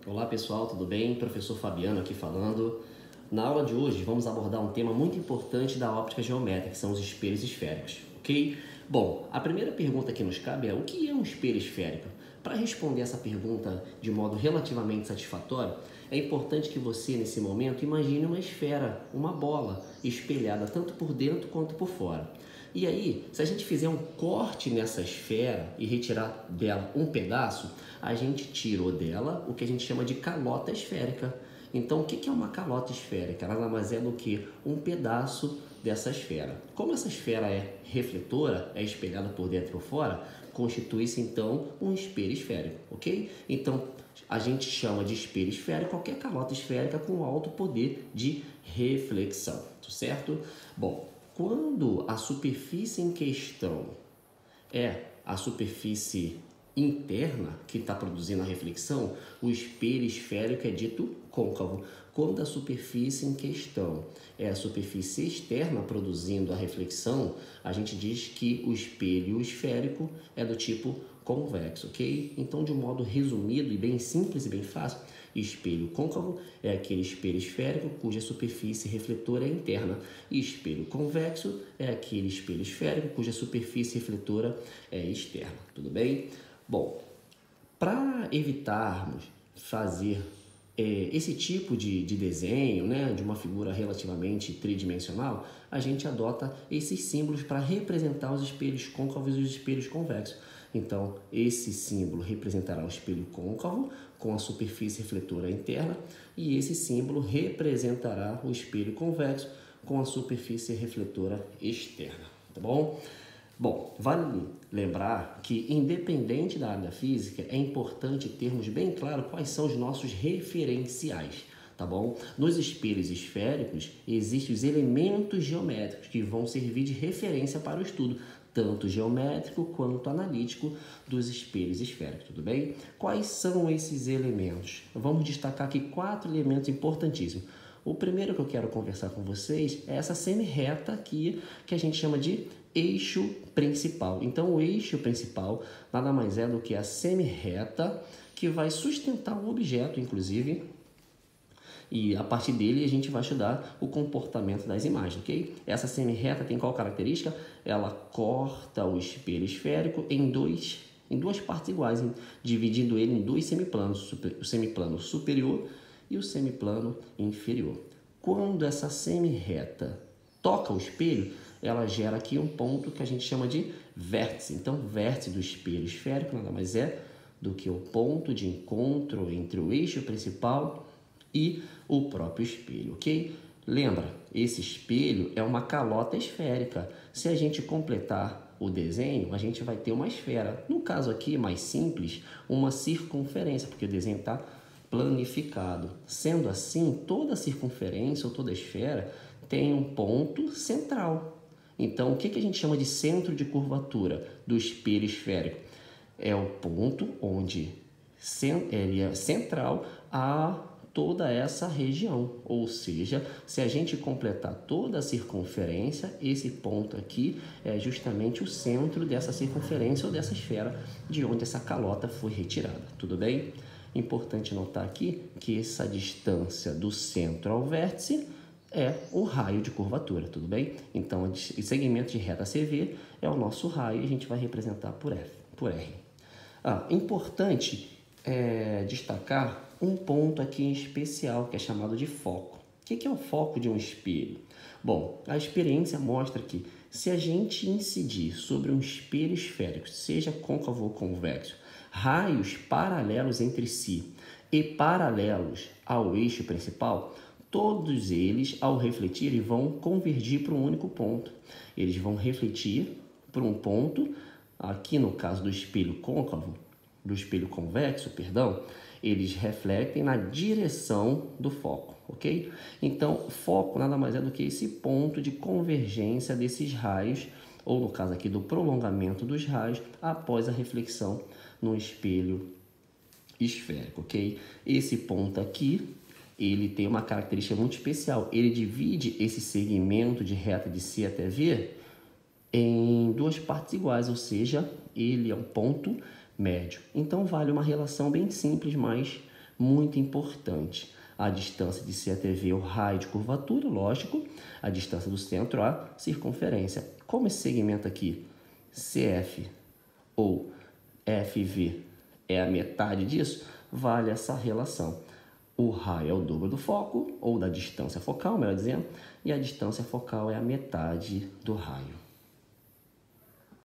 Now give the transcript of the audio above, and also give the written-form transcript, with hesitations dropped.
Olá pessoal, tudo bem? Professor Fabiano aqui falando. Na aula de hoje vamos abordar um tema muito importante da óptica geométrica, que são os espelhos esféricos, ok? Bom, a primeira pergunta que nos cabe é: o que é um espelho esférico? Para responder essa pergunta de modo relativamente satisfatório, é importante que você, nesse momento, imagine uma esfera, uma bola, espelhada tanto por dentro quanto por fora. E aí, se a gente fizer um corte nessa esfera e retirar dela um pedaço, a gente tirou dela o que a gente chama de calota esférica. Então, o que é uma calota esférica? Nada mais é do que um pedaço dessa esfera. Como essa esfera é refletora, é espelhada por dentro e por fora, constitui-se então um espelho esférico, ok? Então, a gente chama de espelho esférico qualquer calota esférica com alto poder de reflexão, certo? Bom, quando a superfície em questão é a superfície interna que está produzindo a reflexão, o espelho esférico é dito côncavo. Quando a superfície em questão é a superfície externa produzindo a reflexão, a gente diz que o espelho esférico é do tipo convexo, ok? Então, de um modo resumido e bem simples e bem fácil, espelho côncavo é aquele espelho esférico cuja superfície refletora é interna. E espelho convexo é aquele espelho esférico cuja superfície refletora é externa. Tudo bem? Bom, para evitarmos fazer esse tipo de desenho, né, de uma figura relativamente tridimensional, a gente adota esses símbolos para representar os espelhos côncavos e os espelhos convexos. Então, esse símbolo representará o espelho côncavo com a superfície refletora interna e esse símbolo representará o espelho convexo com a superfície refletora externa, tá bom? Bom, vale lembrar que, independente da área da física, é importante termos bem claro quais são os nossos referenciais, tá bom? Nos espelhos esféricos, existem os elementos geométricos que vão servir de referência para o estudo, tanto geométrico quanto analítico dos espelhos esféricos, tudo bem? Quais são esses elementos? Vamos destacar aqui 4 elementos importantíssimos. O primeiro que eu quero conversar com vocês é essa semi-reta aqui, que a gente chama de eixo principal. Então, o eixo principal nada mais é do que a semi-reta que vai sustentar o objeto, inclusive, e a partir dele a gente vai estudar o comportamento das imagens, ok? Essa semi-reta tem qual característica? Ela corta o espelho esférico em duas partes iguais, dividindo ele em dois semiplanos, o semiplano superior e o semiplano inferior. Quando essa semi-reta toca o espelho, ela gera aqui um ponto que a gente chama de vértice. Então, vértice do espelho esférico nada mais é do que o ponto de encontro entre o eixo principal e o próprio espelho, ok? Lembra, esse espelho é uma calota esférica. Se a gente completar o desenho, a gente vai ter uma esfera. No caso aqui, mais simples, uma circunferência, porque o desenho está planificado. Sendo assim, toda circunferência ou toda esfera tem um ponto central. Então, o que a gente chama de centro de curvatura do espelho esférico? É o ponto onde ele é central a toda essa região, ou seja, se a gente completar toda a circunferência, esse ponto aqui é justamente o centro dessa circunferência ou dessa esfera de onde essa calota foi retirada, tudo bem? Importante notar aqui que essa distância do centro ao vértice é o raio de curvatura, tudo bem? Então, o segmento de reta CV é o nosso raio e a gente vai representar por R. Importante destacar um ponto aqui em especial, que é chamado de foco. O que é o foco de um espelho? Bom, a experiência mostra que se a gente incidir sobre um espelho esférico, seja côncavo ou convexo, raios paralelos entre si e paralelos ao eixo principal, todos eles, ao refletir, vão convergir para um único ponto. Eles vão refletir para um ponto, aqui no caso do espelho côncavo, do espelho convexo, perdão, eles refletem na direção do foco, ok? Então, foco nada mais é do que esse ponto de convergência desses raios, ou no caso aqui do prolongamento dos raios, após a reflexão no espelho esférico, ok? Esse ponto aqui, ele tem uma característica muito especial. Ele divide esse segmento de reta de C até V em duas partes iguais, ou seja, ele é um ponto médio. Então, vale uma relação bem simples, mas Muito importante. A distância de C até V é o raio de curvatura, lógico. A distância do centro, a circunferência. Como esse segmento aqui, CF ou FV, é a metade disso, vale essa relação. O raio é o dobro do foco, ou da distância focal, melhor dizendo, e a distância focal é a metade do raio.